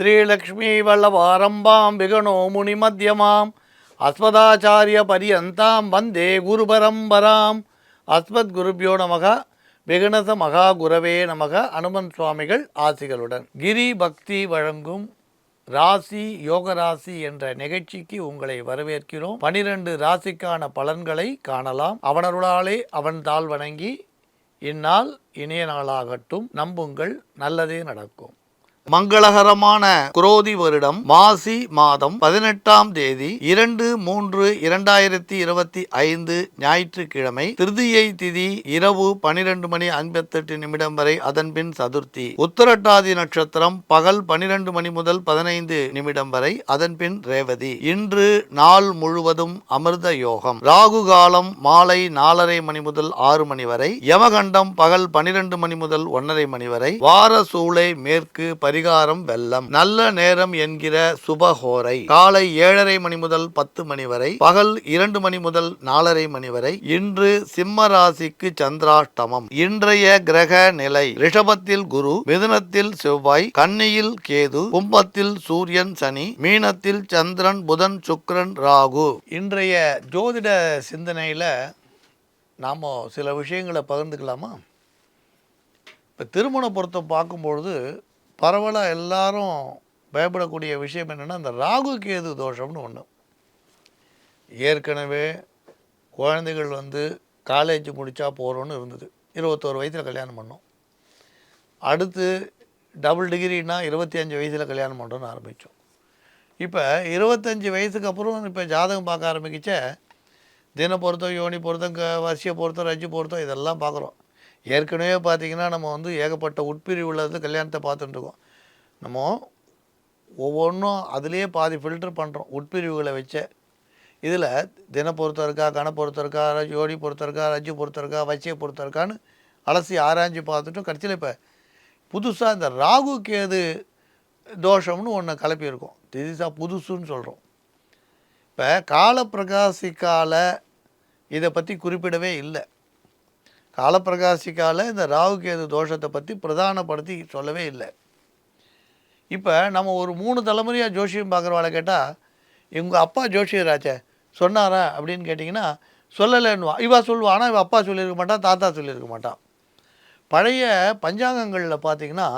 ஸ்ரீலக்ஷ்மீ வல்லவாரம்பாம் விகணோ முனிமத்யமாம் அஸ்மதாச்சாரிய பரியந்தாம் வந்தே குரு பரம்பராம். அஸ்மத் குருபியோ நமக. விகணச மகா குரவே நமக. அனுமன் சுவாமிகள் ஆசிகளுடன் கிரி பக்தி வழங்கும் ராசி யோக ராசி என்ற நிகழ்ச்சிக்கு உங்களை வரவேற்கிறோம். 12 ராசிக்கான பலன்களை காணலாம். அவனருளாலே அவன் தாள் வணங்கி இந்நாள் இனிய நாளாகட்டும். நம்புங்கள், நல்லதே நடக்கும். மங்களகரமான குரோதி வருடம் மாசி மாதம் 18ஆம் தேதி 2/3/2025 ஞாயிற்றுக்கிழமை. திருதியை திதி இரவு 12:58 வரை, அதன்பின் சதுர்த்தி. உத்திரட்டாதி நட்சத்திரம் பகல் 12 மணி முதல் 15 வரை, அதன்பின் ரேவதி. இன்று நாள் முழுவதும் அமிர்த யோகம். ராகு காலம் மாலை 4:30 மணி முதல் 6 மணி வரை. யமகண்டம் பகல் 12 மணி முதல் 1:30 மணி வரை. வார சூளை மேற்கு. பரிகாரம் வெள்ளம். நல்ல நேரம் என்கிற சுபஹோரை காலை 7:30 மணி முதல் 10 மணி வரை, பகல் 2 மணி முதல் 4:30 மணி வரை. இன்று சிம்ம ராசிக்கு சந்திராஷ்டமம். இன்றைய கிரக நிலை: ரிஷபத்தில் குரு, மிதுனத்தில் செவ்வாய், கன்னியில் கேது, கும்பத்தில் சூரியன் சனி, மீனத்தில் சந்திரன் புதன் சுக்கிரன் ராகு. இன்றைய ஜோதிட சிந்தனையில நாம சில விஷயங்களை பகிர்ந்துக்கலாமா? இப்போ திருமண பொருத்தம் பார்க்கும்பொழுது பரவலாக எல்லாரும் பயப்படக்கூடிய விஷயம் என்னென்னா, இந்த ராகு கேது தோஷம்னு ஒன்று. ஏற்கனவே குழந்தைகள் காலேஜ் முடித்தா போகிறோன்னு இருந்தது. 21 வயசில் கல்யாணம் பண்ணோம். அடுத்து டபுள் டிகிரினா 25 வயசில் கல்யாணம் பண்ணுறோன்னு ஆரம்பித்தோம். இப்போ 25 வயசுக்கு அப்புறம் இப்போ ஜாதகம் பார்க்க ஆரம்பிக்கிச்ச தின பொருத்தம், யோனி பொருத்தம், வசிய பொருத்தம், ரஜ்ஜு பொருத்தம் இதெல்லாம் பார்க்குறோம். ஏற்கனவே பார்த்திங்கன்னா நம்ம ஏகப்பட்ட உட்பிரிவு உள்ளது கல்யாணத்தை பார்த்துட்டுருக்கோம். நம்ம ஒவ்வொன்றும் அதுலேயே பாதி ஃபில்டர் பண்ணுறோம் உட்பிரிவுகளை வச்ச. இதில் தின பொருத்தம் இருக்கா, கண பொருத்தம் இருக்கா, யோனி பொருத்தம் இருக்கா, ரஜ்ஜு பொருத்தம் இருக்கா, வசிய பொருத்தம் இருக்கான்னு அலசி ஆராய்ஞ்சு பார்த்துட்டோம். கடைசியில் இப்போ புதுசாக இந்த ராகு கேது தோஷம்னு ஒன்று கலப்பியிருக்கோம். திதிசாக புதுசுன்னு சொல்கிறோம். இப்போ காலப்பிரகாசிக்கால இதை பற்றி குறிப்பிடவே இல்லை. காலப்பிரகாசிக்கால இந்த ராகு கேது தோஷத்தை பற்றி பிரதானப்படுத்தி சொல்லவே இல்லை. இப்போ நம்ம ஒரு 3 தலைமுறையாக ஜோசியம் பார்க்குறவாளை கேட்டால், இவங்க அப்பா ஜோசியராச்சே சொன்னாரா அப்படின்னு கேட்டிங்கன்னா சொல்லலைன்னுவா. இவா சொல்லுவா, ஆனால் இவள் அப்பா சொல்லியிருக்க மாட்டான், தாத்தா சொல்லியிருக்க மாட்டான். பழைய பஞ்சாங்கங்களில் பார்த்திங்கன்னா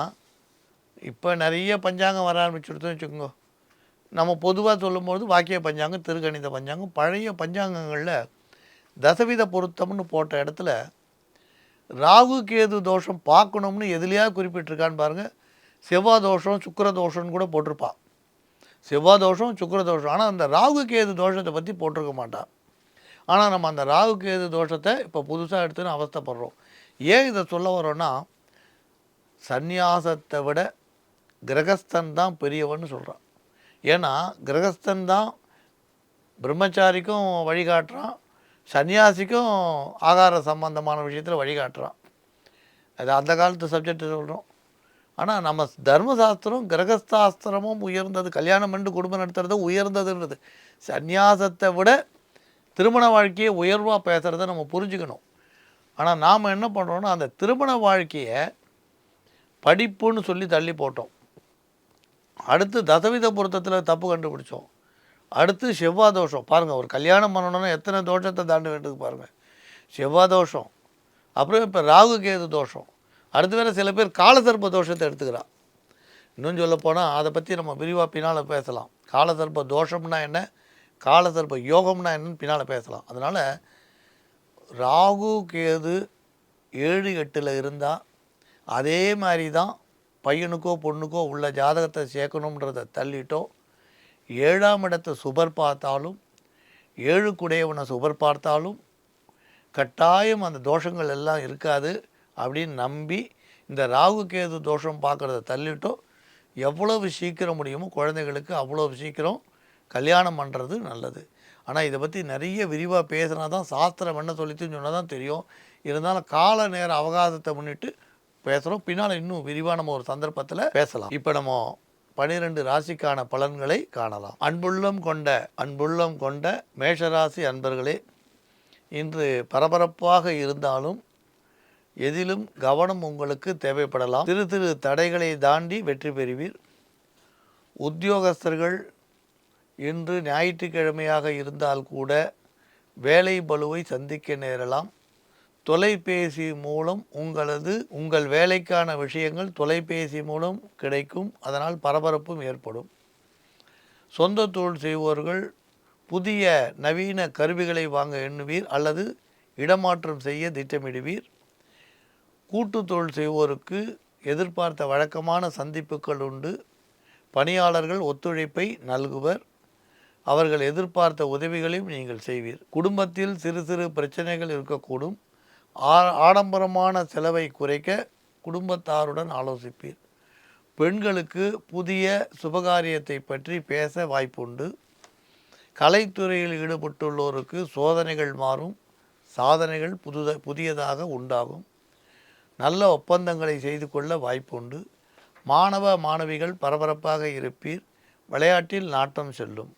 இப்போ நிறைய பஞ்சாங்கம் வர ஆரம்பிச்சுடுதுன்னு வச்சுக்கோங்க. நம்ம பொதுவாக சொல்லும்போது வாக்கிய பஞ்சாங்கம், திருக்கணித பஞ்சாங்கம். பழைய பஞ்சாங்கங்களில் தசவித பொருத்தம்னு போட்ட இடத்துல ராகு கேது தோஷம் பார்க்கணும்னு எதுலையாக குறிப்பிட்டிருக்கான்னு பாருங்கள். செவ்வாய் தோஷம், சுக்கிர தோஷம்னு கூட போட்டிருப்பாள். செவ்வாய் தோஷம், சுக்கிர தோஷம். ஆனால் அந்த ராகு கேது தோஷத்தை பற்றி போட்டிருக்க மாட்டாள். ஆனால் நம்ம அந்த ராகு கேது தோஷத்தை இப்போ புதுசாக எடுத்துன்னு அவஸ்தைப்படுறோம். ஏன் இதை சொல்ல வரோன்னா, சந்நியாசத்தை விட கிரகஸ்தன் தான் பெரியவன்னு சொல்கிறான். ஏன்னா கிரகஸ்தன் தான் பிரம்மச்சாரிக்கும் வழிகாட்டுறான், சன்னியாசிக்கும் ஆகார சம்பந்தமான விஷயத்தில் வழிகாட்டுறான். அது அந்த காலத்து சப்ஜெக்ட் சொல்கிறோம். ஆனால் நம்ம தர்மசாஸ்திரம் கிரகஸ்தாஸ்திரமும் உயர்ந்தது, கல்யாணம் பண்ணி குடும்பம் நடத்துறது உயர்ந்ததுன்றது. சந்நியாசத்தை விட திருமண வாழ்க்கையை உயர்வாக பேசுகிறத நம்ம புரிஞ்சுக்கணும். ஆனால் நாம் என்ன பண்ணுறோன்னா, அந்த திருமண வாழ்க்கையை படிப்புன்னு சொல்லி தள்ளி போட்டோம். அடுத்து தசவித பொருத்தத்தில் தப்பு கண்டுபிடிச்சோம். அடுத்து செவ்வாய் தோஷம். பாருங்கள், ஒரு கல்யாணம் பண்ணணுன்னா எத்தனை தோஷத்தை தாண்ட வேண்டியது பாருங்கள். செவ்வாய் தோஷம், அப்புறம் இப்போ ராகு கேது தோஷம், அடுத்து வேறு சில பேர் காலசர்ப்ப தோஷத்தை எடுத்துக்கிறான். இன்னும் சொல்லப்போனால் அதை பற்றி நம்ம விரிவாக பின்னால் பேசலாம். காலசர்ப்ப தோஷம்னா என்ன, காலசர்ப்ப யோகம்னா என்னன்னு பின்னால் பேசலாம். அதனால் ராகு கேது 7 8 இருந்தால் அதே மாதிரி தான் பையனுக்கோ பொண்ணுக்கோ உள்ள ஜாதகத்தை சேர்க்கணுன்றதை தள்ளிட்டோ, 7ஆம் இடத்தை சுபர் பார்த்தாலும் 7க்குடையவனை சுபர் பார்த்தாலும் கட்டாயம் அந்த தோஷங்கள் எல்லாம் இருக்காது அப்படின்னு நம்பி இந்த ராகு கேது தோஷம் பார்க்குறத தள்ளிட்டோ எவ்வளவு சீக்கிரம் முடியுமோ குழந்தைகளுக்கு அவ்வளோ சீக்கிரம் கல்யாணம் பண்ணுறது நல்லது. ஆனால் இதை பற்றி நிறைய விரிவாக பேசினா தான் சாஸ்திரம் என்ன சொல்லித்துன்னு சொன்னால் தான் தெரியும். இருந்தாலும் கால நேர அவகாசத்தை முன்னிட்டு பேசுகிறோம். பின்னால் இன்னும் விரிவாக நம்ம ஒரு சந்தர்ப்பத்தில் பேசலாம். இப்போ நம்ம 12 ராசிக்கான பலன்களை காணலாம். அன்புள்ளம் கொண்ட மேஷராசி அன்பர்களே, இன்று பரபரப்பாக இருந்தாலும் எதிலும் கவனம் உங்களுக்கு தேவைப்படலாம். திரு தடைகளை தாண்டி வெற்றி பெறுவீர். உத்தியோகஸ்தர்கள் இன்று ஞாயிற்றுக்கிழமையாக இருந்தால் கூட வேலை பளுவை சந்திக்க நேரலாம். தொலைபேசி மூலம் உங்கள் வேலைக்கான விஷயங்கள் தொலைபேசி மூலம் கிடைக்கும். அதனால் பரபரப்பும் ஏற்படும். சொந்த தொழில் செய்வோர்கள் புதிய நவீன கருவிகளை வாங்க எண்ணுவீர் அல்லது இடமாற்றம் செய்ய திட்டமிடுவீர். கூட்டு தொழில் செய்வோருக்கு எதிர்பார்த்த வழக்கமான சந்திப்புகள் உண்டு. பணியாளர்கள் ஒத்துழைப்பை நல்குவர். அவர்கள் எதிர்பார்த்த உதவிகளையும் நீங்கள் செய்வீர். குடும்பத்தில் சிறு சிறு பிரச்சனைகள் இருக்கக்கூடும். ஆடம்பரமான செலவை குறைக்க குடும்பத்தாருடன் ஆலோசிப்பீர். பெண்களுக்கு புதிய சுபகாரியத்தை பற்றி பேச வாய்ப்புண்டு. கலைத்துறையில் ஈடுபட்டுள்ளோருக்கு சோதனைகள் மாறும். சாதனைகள் புதியதாக உண்டாகும். நல்ல ஒப்பந்தங்களை செய்து கொள்ள வாய்ப்புண்டு. மாணவ மாணவிகள் பரபரப்பாக இருப்பீர். விளையாட்டில் நாட்டம் செல்லும்.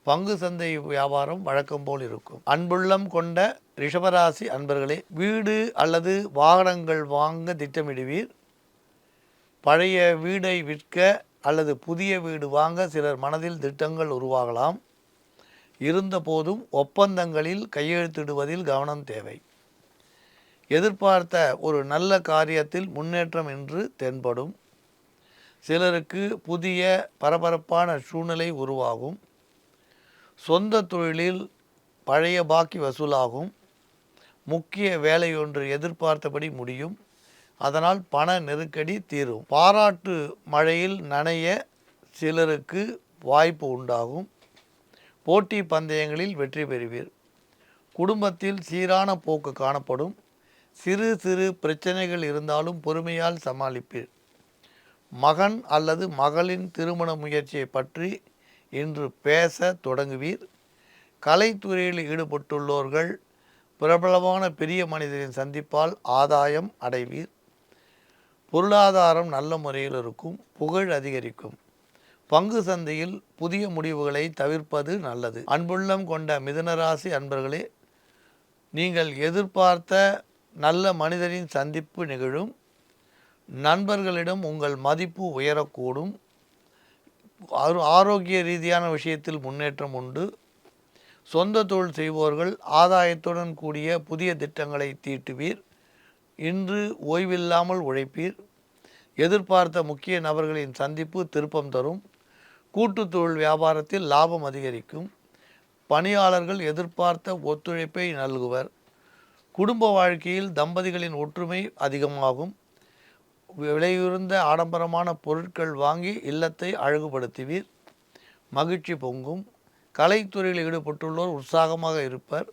பங்கு சந்தை வியாபாரம் வழக்கம் போல் இருக்கும். அன்புள்ளம் கொண்ட ரிஷபராசி அன்பர்களே, வீடு அல்லது வாகனங்கள் வாங்க திட்டமிடுவீர். பழைய வீடை விற்க அல்லது புதிய வீடு வாங்க சிலர் மனதில் திட்டங்கள் உருவாகலாம். இருந்தபோதும் ஒப்பந்தங்களில் கையெழுத்திடுவதில் கவனம் தேவை. எதிர்பார்த்த ஒரு நல்ல காரியத்தில் முன்னேற்றம் என்று தென்படும். சிலருக்கு புதிய பரபரப்பான சூழ்நிலை உருவாகும். சொந்த தொழிலில் பழைய பாக்கி வசூலாகும். முக்கிய வேலையொன்று எதிர்பார்த்தபடி முடியும். அதனால் பண நெருக்கடி தீரும். பாராட்டு மழையில் நனைய சிலருக்கு வாய்ப்பு உண்டாகும். போட்டி பந்தயங்களில் வெற்றி பெறுவீர். குடும்பத்தில் சீரான போக்கு காணப்படும். சிறு சிறு பிரச்சனைகள் இருந்தாலும் பொறுமையால் சமாளிப்பீர். மகன் அல்லது மகளின் திருமண முயற்சியை பற்றி இன்று பேச தொடங்குவீர். கலைத்துறையில் ஈடுபட்டுள்ளோர்கள் பிரபலமான பெரிய மனிதரின் சந்திப்பால் ஆதாயம் அடைவீர். பொருளாதாரம் நல்ல முறையில் இருக்கும். புகழ் அதிகரிக்கும். பங்கு சந்தையில் புதிய முடிவுகளை தவிர்ப்பது நல்லது. அன்புள்ளம் கொண்ட மிதுனராசி அன்பர்களே, நீங்கள் எதிர்பார்த்த நல்ல மனிதரின் சந்திப்பு நிகழும். நண்பர்களிடம் உங்கள் மதிப்பு உயரக்கூடும். ஆரோக்கிய ரீதியான விஷயத்தில் முன்னேற்றம் உண்டு. சொந்த தொழில் செய்வோர்கள் ஆதாயத்துடன் கூடிய புதிய திட்டங்களை தீட்டுவீர். இன்று ஓய்வில்லாமல் உழைப்பீர். எதிர்பார்த்த முக்கிய நபர்களின் சந்திப்பு திருப்பம் தரும். கூட்டு தொழில் வியாபாரத்தில் லாபம் அதிகரிக்கும். பணியாளர்கள் எதிர்பார்த்த ஒத்துழைப்பை நல்குவர். குடும்ப வாழ்க்கையில் தம்பதிகளின் ஒற்றுமை அதிகமாகும். விலையுறந்த ஆடம்பரமான பொருட்கள் வாங்கி இல்லத்தை அழகுபடுத்துவீர். மகிழ்ச்சி பொங்கும். கலைத்துறையில் ஈடுபட்டுள்ளோர் உற்சாகமாக இருப்பர்.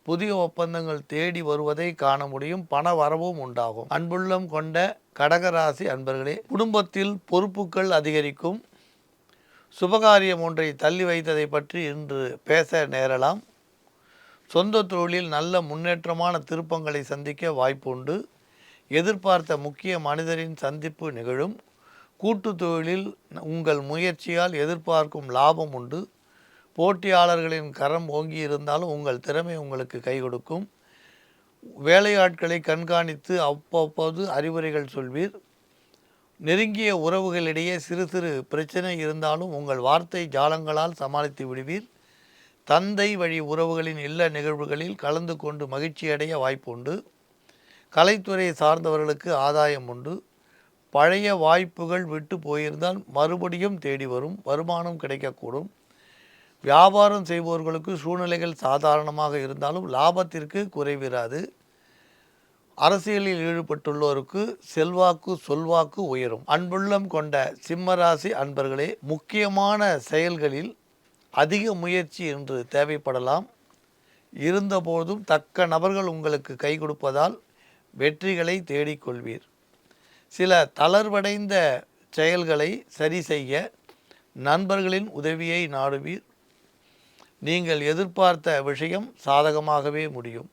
புதிய ஒப்பந்தங்கள் தேடி வருவதை காண முடியும். பண வரவும் உண்டாகும். அன்புள்ளம் கொண்ட கடகராசி அன்பர்களே, குடும்பத்தில் பொறுப்புகள் அதிகரிக்கும். சுபகாரியம் ஒன்றை தள்ளி வைத்ததை பற்றி இன்று பேச நேரலாம். சொந்த தொழிலில் நல்ல முன்னேற்றமான திருப்பங்களை சந்திக்க வாய்ப்புண்டு. எதிர்பார்த்த முக்கிய மனிதரின் சந்திப்பு நிகழும். கூட்டு தொழிலில் உங்கள் முயற்சியால் எதிர்பார்க்கும் லாபம் உண்டு. போட்டியாளர்களின் கரம் ஓங்கி இருந்தாலும் உங்கள் திறமை உங்களுக்கு கை கொடுக்கும். வேலையாட்களை கண்காணித்து அவ்வப்போது அறிவுரைகள் சொல்வீர். நெருங்கிய உறவுகளிடையே சிறு சிறு பிரச்சனை இருந்தாலும் உங்கள் வார்த்தை ஜாலங்களால் சமாளித்து விடுவீர். தந்தை வழி உறவுகளின் இல்ல நிகழ்வுகளில் கலந்து கொண்டு மகிழ்ச்சியடைய வாய்ப்புண்டு. கலைத்துறை சார்ந்தவர்களுக்கு ஆதாயம் உண்டு. பழைய வாய்ப்புகள் விட்டு போயிருந்தால் மறுபடியும் தேடி வரும். வருமானம் கிடைக்கக்கூடும். வியாபாரம் செய்பவர்களுக்கு சூழ்நிலைகள் சாதாரணமாக இருந்தாலும் லாபத்திற்கு குறைவிராது. அரசியலில் ஈடுபட்டுள்ளோருக்கு செல்வாக்கு சொல்வாக்கு உயரும். அன்புள்ளம் கொண்ட சிம்மராசி அன்பர்களே, முக்கியமான செயல்களில் அதிக முயற்சி என்று தேவைப்படலாம். இருந்தபோதும் தக்க நபர்கள் உங்களுக்கு கை கொடுப்பதால் வெற்றிகளை தேடிக்கொள்வீர். சில தளர்வடைந்த செயல்களை சரி செய்ய நண்பர்களின் உதவியை நாடுவீர். நீங்கள் எதிர்பார்த்த விஷயம் சாதகமாகவே முடியும்.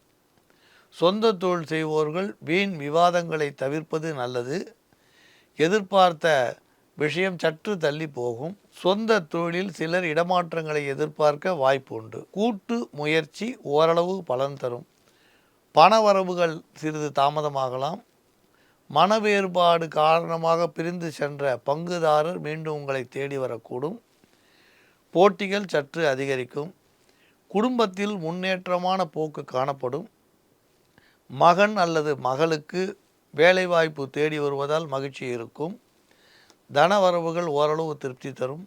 சொந்த தொழில் செய்வோர்கள் வீண் விவாதங்களை தவிர்ப்பது நல்லது. எதிர்பார்த்த விஷயம் சற்று தள்ளி போகும். சொந்த தொழிலில் சிலர் இடமாற்றங்களை எதிர்பார்க்க வாய்ப்பு உண்டு. கூட்டு முயற்சி ஓரளவு பலன் தரும். பண வரவுகள் சிறிது தாமதமாகலாம். மன வேறுபாடு காரணமாக பிரிந்து சென்ற பங்குதாரர் மீண்டும் உங்களை தேடி வரக்கூடும். போட்டிகள் சற்று அதிகரிக்கும். குடும்பத்தில் முன்னேற்றமான போக்கு காணப்படும். மகன் அல்லது மகளுக்கு வேலைவாய்ப்பு தேடி வருவதால் மகிழ்ச்சி இருக்கும். தனவரவுகள் ஓரளவு திருப்தி தரும்.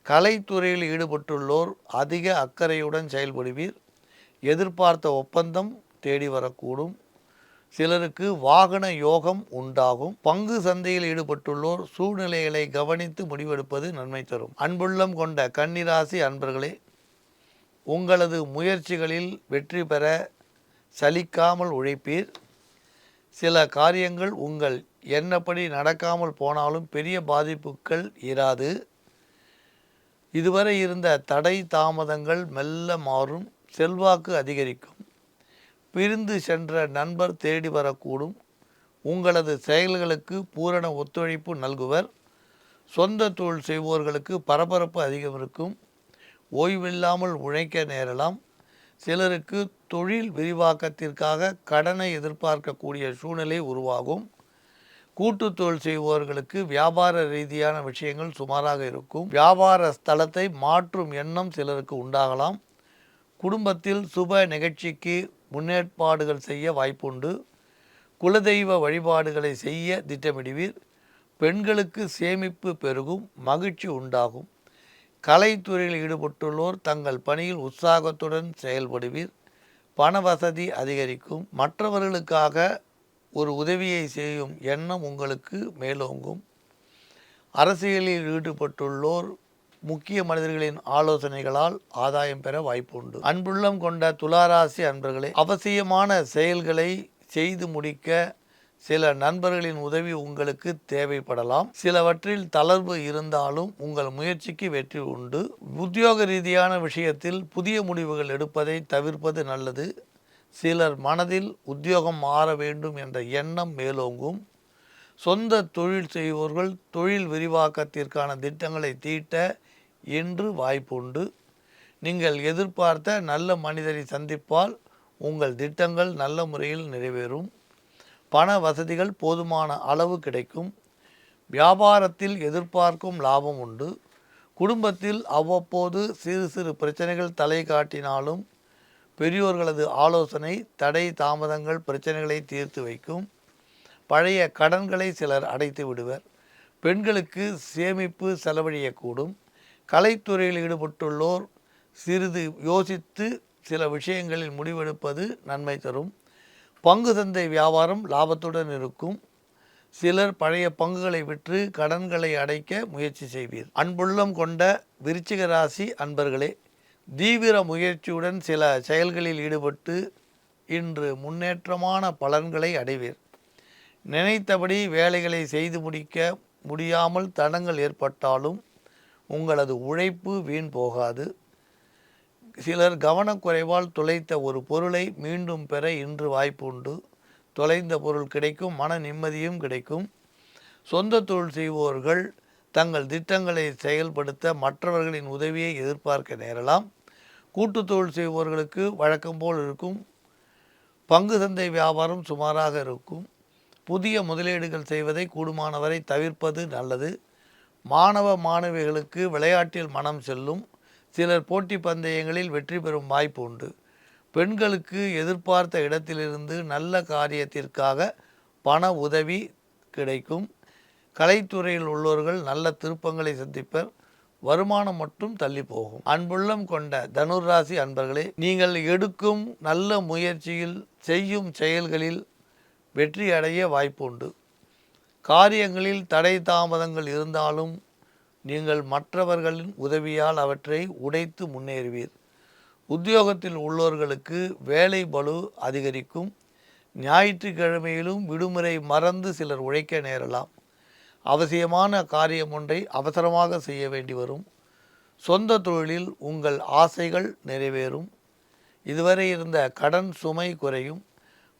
கலைத்துறையில் ஈடுபட்டுள்ளோர் அதிக அக்கறையுடன் செயல்படுவீர். எதிர்பார்த்த ஒப்பந்தம் தேடி வரக்கூடும். சிலருக்கு வாகன யோகம் உண்டாகும். பங்கு சந்தையில் ஈடுபட்டுள்ளோர் சூழ்நிலைகளை கவனித்து முடிவெடுப்பது நன்மை தரும். அன்புள்ளம் கொண்ட கன்னிராசி அன்பர்களே, உங்களது முயற்சிகளில் வெற்றி பெற சலிக்காமல் உழைப்பீர். சில காரியங்கள் உங்கள் எண்ணப்படி நடக்காமல் போனாலும் பெரிய பாதிப்புகள் இராது. இதுவரை இருந்த தடை தாமதங்கள் மெல்ல மாறும். செல்வாக்கு அதிகரிக்கும். பிரிந்து சென்ற நண்பர் தேடி வரக்கூடும். உங்களது செயல்களுக்கு பூரண ஒத்துழைப்பு நல்குவர். சொந்த தொழில் செய்வோர்களுக்கு பரபரப்பு அதிகம் இருக்கும். ஓய்வில்லாமல் உழைக்க நேரலாம். சிலருக்கு தொழில் விரிவாக்கத்திற்காக கடனை எதிர்பார்க்கக்கூடிய சூழ்நிலை உருவாகும். கூட்டு தொழில் செய்வோர்களுக்கு வியாபார ரீதியான விஷயங்கள் சுமாராக இருக்கும். வியாபார ஸ்தலத்தை மாற்றும் எண்ணம் சிலருக்கு உண்டாகலாம். குடும்பத்தில் சுப நிகழ்ச்சிக்கு முன்னேற்பாடுகள் செய்ய வாய்ப்புண்டு. குலதெய்வ வழிபாடுகளை செய்ய திட்டமிடுவீர். பெண்களுக்கு சேமிப்பு பெருகும். மகிழ்ச்சி உண்டாகும். கலைத்துறையில் ஈடுபட்டுள்ளோர் தங்கள் பணியில் உற்சாகத்துடன் செயல்படுவீர். பண வசதி அதிகரிக்கும். மற்றவர்களுக்காக ஒரு உதவியை செய்யும் எண்ணம் உங்களுக்கு மேலோங்கும். அரசியலில் ஈடுபட்டுள்ளோர் முக்கிய மனிதர்களின் ஆலோசனைகளால் ஆதாயம் பெற வாய்ப்புண்டு. அன்புள்ளம் கொண்ட துளாராசி அன்பர்களே, அவசியமான செயல்களை செய்து முடிக்க சில நண்பர்களின் உதவி உங்களுக்கு தேவைப்படலாம். சிலவற்றில் தளர்வு இருந்தாலும் உங்கள் முயற்சிக்கு வெற்றி உண்டு. உத்தியோக ரீதியான விஷயத்தில் புதிய முடிவுகள் எடுப்பதை தவிர்ப்பது நல்லது. சிலர் மனதில் உத்தியோகம் மாற வேண்டும் என்ற எண்ணம் மேலோங்கும். சொந்த தொழில் செய்வோர்கள் தொழில் விரிவாக்கத்திற்கான திட்டங்களை தீட்ட இன்று வாய்ப்புண்டு. நீங்கள் எதிர்பார்த்த நல்ல மனிதரை சந்திப்பால் உங்கள் திட்டங்கள் நல்ல முறையில் நிறைவேறும். பண வசதிகள் போதுமான அளவு கிடைக்கும். வியாபாரத்தில் எதிர்பார்க்கும் லாபம் உண்டு. குடும்பத்தில் அவ்வப்போது சிறு சிறு பிரச்சனைகள் தலை காட்டினாலும் பெரியோர்களது ஆலோசனை தடை தாமதங்கள் பிரச்சனைகளை தீர்த்து வைக்கும். பழைய கடன்களை சிலர் அடைத்து விடுவர். பெண்களுக்கு சேமிப்பு செலவழியக்கூடும். கலைத்துறையில் ஈடுபட்டுள்ளோர் சிறிது யோசித்து சில விஷயங்களில் முடிவெடுப்பது நன்மை தரும். பங்கு சந்தை வியாபாரம் லாபத்துடன் இருக்கும். சிலர் பழைய பங்குகளை விற்று கடன்களை அடைக்க முயற்சி செய்வீர். அன்புள்ளம் கொண்ட விருச்சிக ராசி அன்பர்களே, தீவிர முயற்சியுடன் சில செயல்களில் ஈடுபட்டு இன்று முன்னேற்றமான பலன்களை அடைவீர். நினைத்தபடி வேலைகளை செய்து முடிக்க முடியாமல் தடங்கள் ஏற்பட்டாலும் உங்களது உழைப்பு வீண் போகாது. சிலர் கவனக்குறைவால் தொலைத்த ஒரு பொருளை மீண்டும் பெற இன்று வாய்ப்பு உண்டு. தொலைந்த பொருள் கிடைக்கும். மன நிம்மதியும் கிடைக்கும். சொந்த தொழில் செய்வோர்கள் தங்கள் திட்டங்களை செயல்படுத்த மற்றவர்களின் உதவியை எதிர்பார்க்க நேரலாம். கூட்டு தொழில் செய்வோர்களுக்கு வழக்கம் போல் இருக்கும். பங்கு சந்தை வியாபாரம் சுமாராக இருக்கும். புதிய முதலீடுகள் செய்வதை கூடுமானவரை தவிர்ப்பது நல்லது. மாணவ மாணவிகளுக்கு விளையாட்டில் மனம் செல்லும். சிலர் போட்டி பந்தயங்களில் வெற்றி பெறும் வாய்ப்பு உண்டு. பெண்களுக்கு எதிர்பார்த்த இடத்திலிருந்து நல்ல காரியத்திற்காக பண உதவி கிடைக்கும். கலைத்துறையில் உள்ளவர்கள் நல்ல திருப்பங்களை சந்திப்பர். வருமானம் மட்டும் தள்ளி போகும். அன்புள்ளம் கொண்ட தனுராசி அன்பர்களே, நீங்கள் எடுக்கும் நல்ல முயற்சியில் செய்யும் செயல்களில் வெற்றி அடைய வாய்ப்பு உண்டு. காரியங்களில் தடை தாமதங்கள் இருந்தாலும் நீங்கள் மற்றவர்களின் உதவியால் அவற்றை உடைத்து முன்னேறுவீர். உத்தியோகத்தில் உள்ளவர்களுக்கு வேலை பளு அதிகரிக்கும். ஞாயிற்றுக்கிழமையிலும் விடுமுறை மறந்து சிலர் உழைக்க நேரலாம். அவசியமான காரியம் ஒன்றை அவசரமாக செய்ய வேண்டி வரும். சொந்த தொழிலில் உங்கள் ஆசைகள் நிறைவேறும். இதுவரை இருந்த கடன் சுமை குறையும்.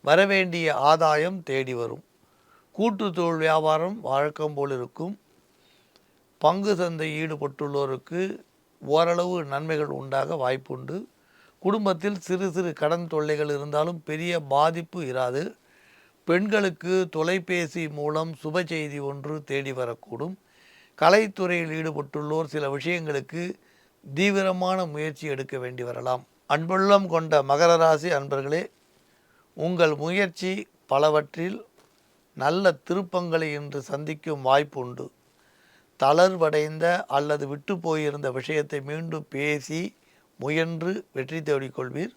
வரவேண்டிய ஆதாயம் தேடி வரும். கூட்டு தொழில் வியாபாரம் வழக்கம் போல் இருக்கும். பங்கு சந்தை ஈடுபட்டுள்ளோருக்கு ஓரளவு நன்மைகள் உண்டாக வாய்ப்புண்டு. குடும்பத்தில் சிறு சிறு கடன் தொல்லைகள் இருந்தாலும் பெரிய பாதிப்பு இராது. பெண்களுக்கு தொலைபேசி மூலம் சுப செய்தி ஒன்று தேடி வரக்கூடும். கலைத்துறையில் ஈடுபட்டுள்ளோர் சில விஷயங்களுக்கு தீவிரமான முயற்சி எடுக்க வேண்டி வரலாம். அன்புள்ளம் கொண்ட மகர ராசி அன்பர்களே, உங்கள் முயற்சி பலவற்றில் நல்ல திருப்பங்களை இன்று சந்திக்கும் வாய்ப்பு உண்டு. தளர்வடைந்த அல்லது விட்டு போயிருந்த விஷயத்தை மீண்டும் பேசி முயன்று வெற்றி தேடிக்கொள்வீர்.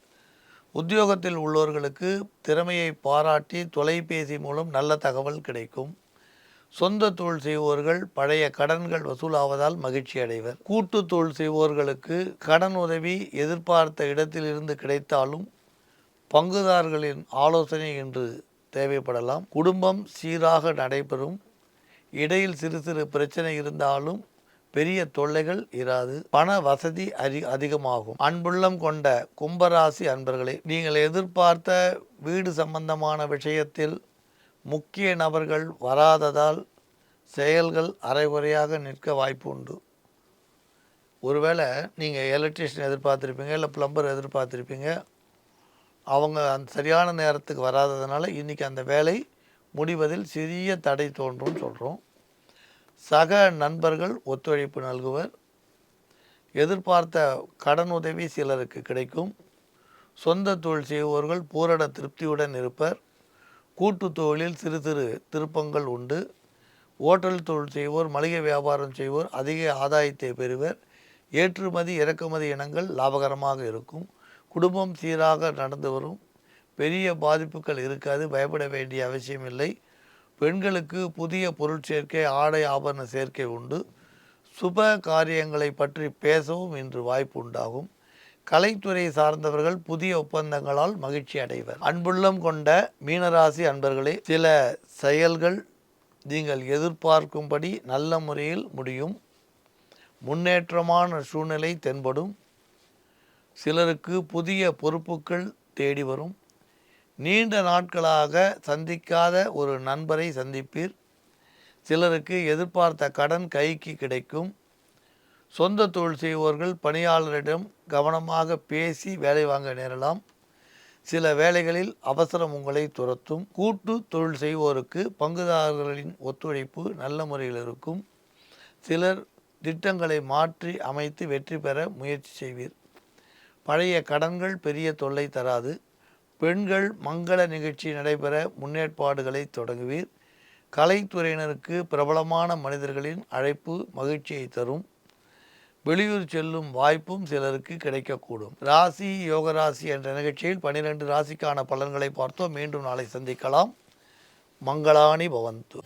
உத்தியோகத்தில் உள்ளவர்களுக்கு திறமையை பாராட்டி தொலைபேசி மூலம் நல்ல தகவல் கிடைக்கும். சொந்த தொழில் செய்வோர்கள் பழைய கடன்கள் வசூலாவதால் மகிழ்ச்சி அடைவர். கூட்டு தொழில் செய்வோர்களுக்கு கடன் உதவி எதிர்பார்த்த இடத்திலிருந்து கிடைத்தாலும் பங்குதாரர்களின் ஆலோசனை இன்று தேவைப்படலாம். குடும்பம் சீராக நடைபெறும். இடையில் சிறு சிறு பிரச்சனை இருந்தாலும் பெரிய தொல்லைகள் இராது. பண வசதி அதிகமாகும். அன்புள்ளம் கொண்ட கும்பராசி அன்பர்களே, நீங்கள் எதிர்பார்த்த வீடு சம்பந்தமான விஷயத்தில் முக்கிய நபர்கள் வராததால் செயல்கள் அரைகுறையாக நிற்க வாய்ப்பு உண்டு. ஒருவேளை நீங்கள் எலக்ட்ரிஷியன் எதிர்பார்த்துருப்பீங்க, இல்லை பிளம்பர் எதிர்பார்த்துருப்பீங்க. அவங்க அந்த சரியான நேரத்துக்கு வராததுனால இன்றைக்கி அந்த வேலை முடிவதில் சிறிய தடை தோன்றும் சொல்கிறோம். சக நண்பர்கள் ஒத்துழைப்பு நல்குவர். எதிர்பார்த்த கடன் உதவி சிலருக்கு கிடைக்கும். சொந்த தொழில் செய்வோர்கள் பூரண திருப்தியுடன் இருப்பர். கூட்டு தொழிலில் சிறு சிறு திருப்பங்கள் உண்டு. ஓட்டல் தொழில் செய்வோர், மளிகை வியாபாரம் செய்வோர் அதிக ஆதாயத்தை பெறுவர். ஏற்றுமதி இறக்குமதி இனங்கள் லாபகரமாக இருக்கும். குடும்பம் சீராக நடந்து வரும். பெரிய பாதிப்புகள் இருக்காது. பயப்பட வேண்டிய அவசியமில்லை. பெண்களுக்கு புதிய பொருட்சேர்க்கை, ஆடை ஆபரண சேர்க்கை உண்டு. சுப காரியங்களை பற்றி பேசவும் இன்று வாய்ப்பு உண்டாகும். கலைத்துறை சார்ந்தவர்கள் புதிய ஒப்பந்தங்களால் மகிழ்ச்சி அடைவர். அன்புள்ளம் கொண்ட மீனராசி அன்பர்களே, சில செயல்கள் நீங்கள் எதிர்பார்க்கும்படி நல்ல முறையில் முடியும். முன்னேற்றமான சூழ்நிலை தென்படும். சிலருக்கு புதிய பொறுப்புகள் தேடி வரும். நீண்ட நாட்களாக சந்திக்காத ஒரு நண்பரை சந்திப்பீர். சிலருக்கு எதிர்பார்த்த கடன் கைக்கு கிடைக்கும். சொந்த தொழில் செய்வோர்கள் பணியாளரிடம் கவனமாக பேசி வேலை வாங்க நேரலாம். சில வேளைகளில் அவசரம் உங்களை துரத்தும். கூட்டு தொழில் செய்வோருக்கு பங்குதாரர்களின் ஒத்துழைப்பு நல்ல முறையில் இருக்கும். சிலர் திட்டங்களை மாற்றி அமைத்து வெற்றி பெற முயற்சி செய்வீர். பழைய கடன்கள் பெரிய தொல்லை தராது. பெண்கள் மங்கள நிகழ்ச்சி நடைபெற முன்னேற்பாடுகளை தொடங்குவீர். கலைத்துறையினருக்கு பிரபலமான மனிதர்களின் அழைப்பு மகிழ்ச்சியை தரும். வெளியூர் செல்லும் வாய்ப்பும் சிலருக்கு கிடைக்கக்கூடும். ராசி யோகராசி என்ற நிகழ்ச்சியில் 12 ராசிக்கான பலன்களை பார்த்தோம். மீண்டும் நாளை சந்திக்கலாம். மங்களானி பவந்து.